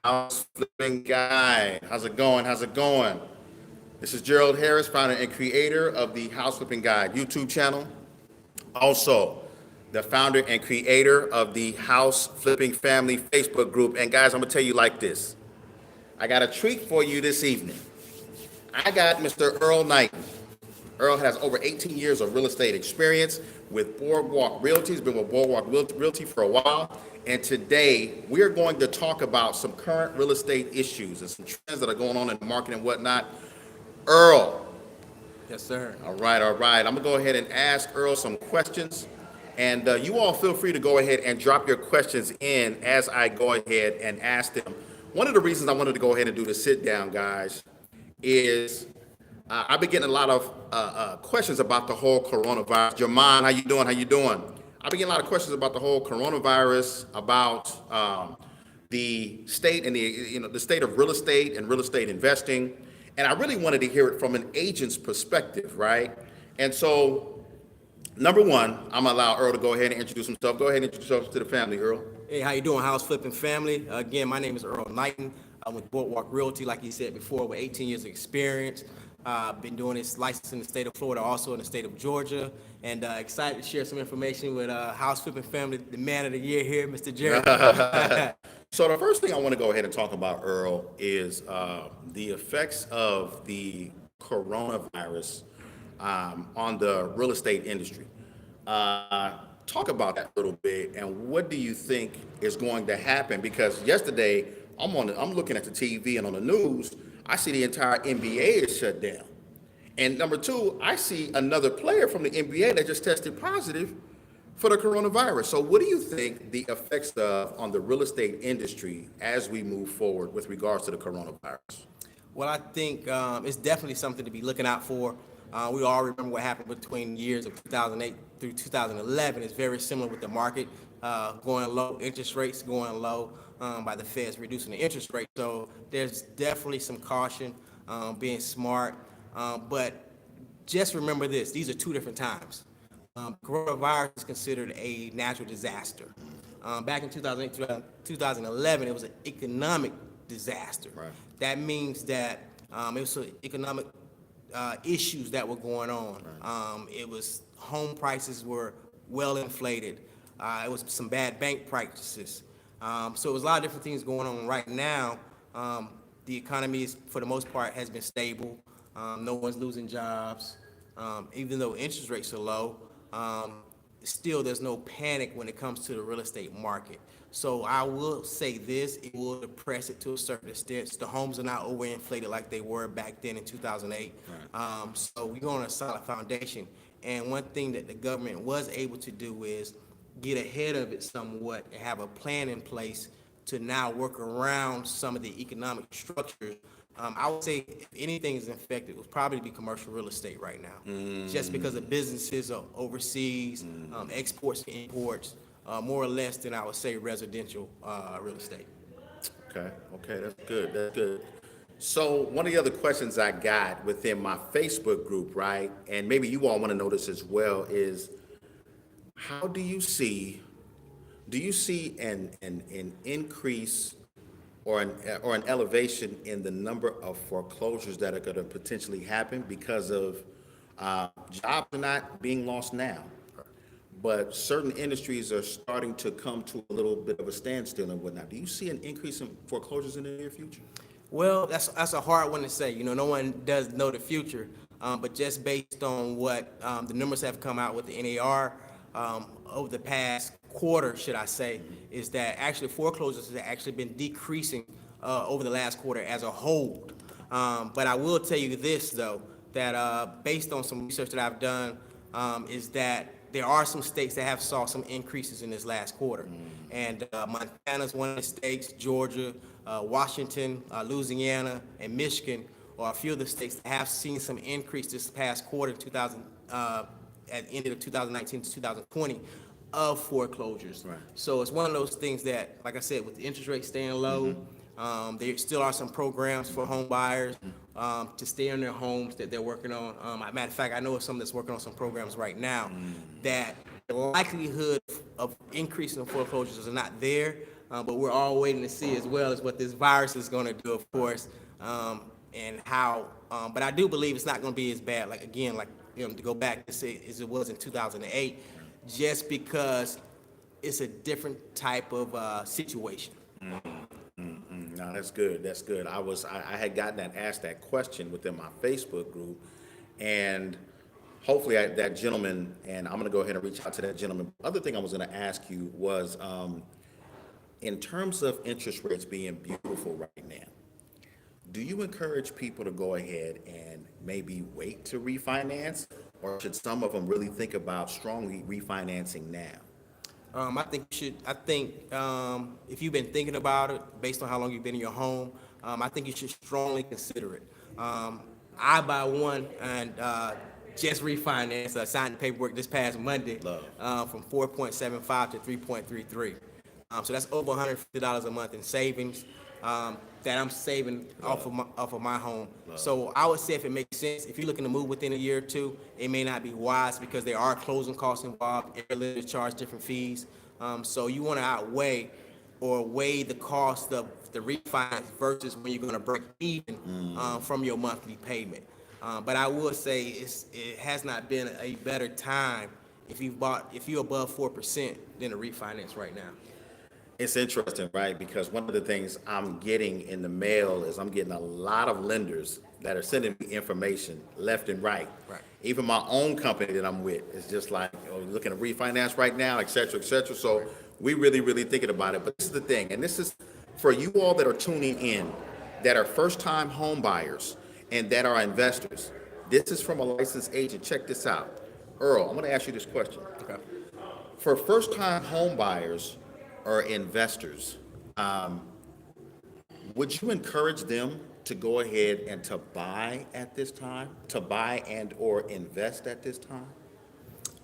House Flipping Guy. How's it going? How's it going? This is Gerald Harris, founder and creator of the House Flipping Guide YouTube channel. Also, the founder and creator of the House Flipping Family Facebook group. And guys, I'm gonna tell you like this. I got a treat for you this evening. I got Mr. Earl Knighten. Earl has over 18 years of real estate experience with Boardwalk Realty. He's been with Boardwalk Realty for a while. And today, we're going to talk about some current real estate issues and some trends that are going on in the market and whatnot. Earl. Yes, sir. All right, all right. I'm going to go ahead and ask Earl some questions. And you all feel free to go ahead and drop your questions in as I go ahead and ask them. One of the reasons I wanted to go ahead and do the sit down, guys, is I've been getting a lot of questions about the whole coronavirus. Jaman, how you doing? How you doing? I've been getting a lot of questions about the whole coronavirus, about the state and the state of real estate and real estate investing. And I really wanted to hear it from an agent's perspective, right? And so, number one, I'm gonna allow Earl to go ahead and introduce himself. Go ahead and introduce yourself to the family, Earl. Hey, how you doing, House Flipping family? Again, my name is Earl Knighten. I'm with Boardwalk Realty, like you said before, with 18 years of experience. Been doing this license in the state of Florida, also in the state of Georgia, and excited to share some information with House Flipping family, the man of the year here, Mr. Gerald. So the first thing I want to go ahead and talk about, Earl, is the effects of the coronavirus on the real estate industry. Talk about that a little bit, and what do you think is going to happen? Because yesterday, I'm looking at the TV and on the news, I see the entire NBA is shut down. And number two, I see another player from the NBA that just tested positive for the coronavirus. So what do you think the effects on the real estate industry as we move forward with regards to the coronavirus? Well, I think it's definitely something to be looking out for. We all remember what happened between the years of 2008 through 2011. It's very similar with the market going low, interest rates going low by the Feds reducing the interest rate. So there's definitely some caution, being smart. But just remember this, these are two different times. Coronavirus is considered a natural disaster. Back in 2008, 2011, it was an economic disaster. Right. That means that it was economic issues that were going on. Right. It was home prices were well inflated. It was some bad bank practices. So it was a lot of different things going on. Right now, the economy is, for the most part, has been stable. No one's losing jobs. Even though interest rates are low, still there's no panic when it comes to the real estate market. So I will say this, it will depress it to a certain extent. The homes are not overinflated like they were back then in 2008. Right. So we're on a solid foundation. And one thing that the government was able to do is get ahead of it somewhat and have a plan in place to now work around some of the economic structures. I would say if anything is infected, it would probably be commercial real estate right now. Just because of businesses are overseas, exports and imports, more or less than I would say residential real estate. Okay, that's good, that's good. So one of the other questions I got within my Facebook group, right, and maybe you all want to know this as well, is how do you see an increase or an elevation in the number of foreclosures that are going to potentially happen because of jobs are not being lost now, but certain industries are starting to come to a little bit of a standstill and whatnot. Do you see an increase in foreclosures in the near future? Well, that's a hard one to say. No one does know the future, but just based on what the numbers have come out with the NAR over the past quarter, should I say, is that actually foreclosures have actually been decreasing over the last quarter as a whole. But I will tell you this, though, that based on some research that I've done, is that there are some states that have saw some increases in this last quarter. And Montana's one of the states, Georgia, Washington, Louisiana, and Michigan are a few of the states that have seen some increase this past quarter, at the end of 2019 to 2020, of foreclosures. Right. So it's one of those things that, like I said, with the interest rate staying low, there still are some programs for home buyers to stay in their homes that they're working on. Matter of fact, I know of some that's working on some programs right now that the likelihood of increasing foreclosures is not there, but we're all waiting to see as well as what this virus is going to do, of course, and how. But I do believe it's not going to be as bad. Like again, like to go back to say as it was in 2008, just because it's a different type of situation. No, that's good. That's good. I had gotten asked that question within my Facebook group, and hopefully that gentleman, and I'm going to go ahead and reach out to that gentleman. Other thing I was going to ask you was, in terms of interest rates being beautiful right now, do you encourage people to go ahead and maybe wait to refinance, or should some of them really think about strongly refinancing now? I think you should. I think if you've been thinking about it, based on how long you've been in your home, I think you should strongly consider it. I buy one and just refinanced. I signed the paperwork this past Monday from 4.75 to 3.33. So that's over $150 a month in savings that I'm saving off of my home. So I would say if it makes sense, if you're looking to move within a year or two, it may not be wise because there are closing costs involved. Airlifts charge different fees. So you want to outweigh or weigh the cost of the refinance versus when you're going to break even from your monthly payment. But I will say it has not been a better time if you're above 4% than a refinance right now. It's interesting, right? Because one of the things I'm getting in the mail is I'm getting a lot of lenders that are sending me information left and right. Right. Even my own company that I'm with is just like, looking to refinance right now, et cetera, et cetera. So we really thinking about it. But this is the thing, and this is for you all that are tuning in, that are first-time home buyers and that are investors. This is from a licensed agent. Check this out. Earl, I'm going to ask you this question. Okay. For first-time home buyers or investors, would you encourage them to go ahead and to buy at this time, to buy and or invest at this time?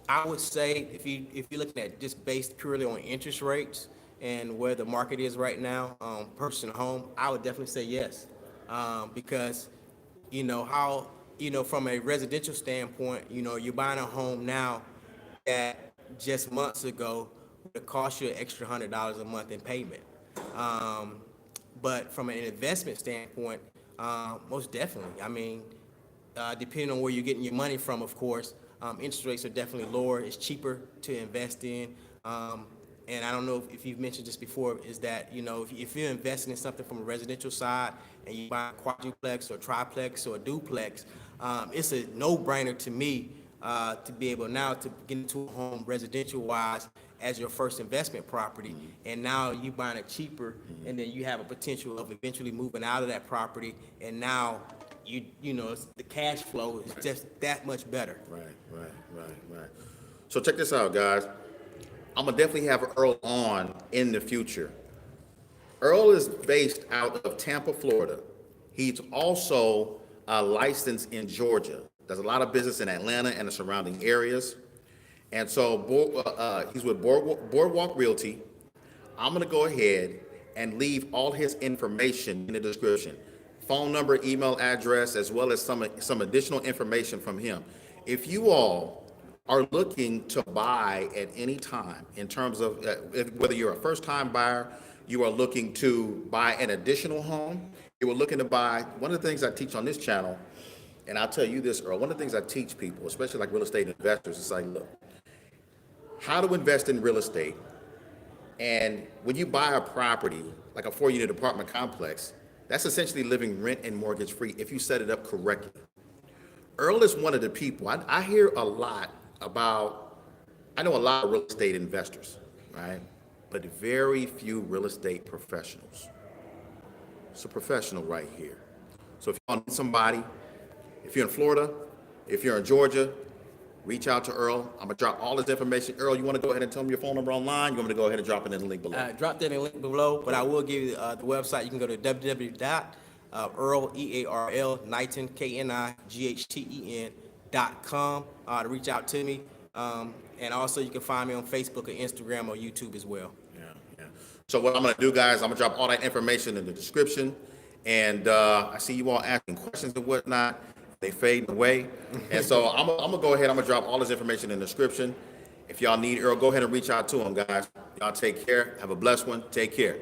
I would say if you're looking at just based purely on interest rates and where the market is right now, purchasing a home, I would definitely say yes, because from a residential standpoint, you're buying a home now that just months ago would have cost you an extra $100 a month in payment. But from an investment standpoint, most definitely. I mean, depending on where you're getting your money from, of course, interest rates are definitely lower. It's cheaper to invest in. And I don't know if you've mentioned this before, is that, if you're investing in something from a residential side and you buy a quadruplex or triplex or a duplex, it's a no-brainer to me to be able now to get into a home residential-wise as your first investment property, and now you buying it cheaper, and then you have a potential of eventually moving out of that property, and now the cash flow is just that much better. Right. So check this out, guys. I'm gonna definitely have Earl on in the future. Earl is based out of Tampa, Florida. He's also licensed in Georgia. Does a lot of business in Atlanta and the surrounding areas. And so he's with Boardwalk Realty. I'm going to go ahead and leave all his information in the description. Phone number, email address, as well as some additional information from him. If you all are looking to buy at any time, in terms of whether you're a first-time buyer, you are looking to buy an additional home, you are looking to buy, one of the things I teach on this channel, and I'll tell you this, Earl, one of the things I teach people, especially like real estate investors, is like, look, how to invest in real estate. And when you buy a property, like a 4-unit apartment complex, that's essentially living rent and mortgage free if you set it up correctly. Earl is one of the people, I hear a lot about, I know a lot of real estate investors, right? But very few real estate professionals. It's a professional right here. So if you want somebody, if you're in Florida, if you're in Georgia, reach out to Earl. I'm gonna drop all his information. Earl, you wanna go ahead and tell me your phone number online? You want me to go ahead and drop it in the link below? Drop that in the link below, but I will give you the website. You can go to www.earl, E-A-R-L, Knighten, Knighten.com to reach out to me. And also you can find me on Facebook or Instagram or YouTube as well. Yeah. So what I'm gonna do, guys, I'm gonna drop all that information in the description. And I see you all asking questions and whatnot. They fade away. And so I'm gonna go ahead, I'm gonna drop all this information in the description. If y'all need Earl, go ahead and reach out to him, guys. Y'all take care. Have a blessed one. Take care.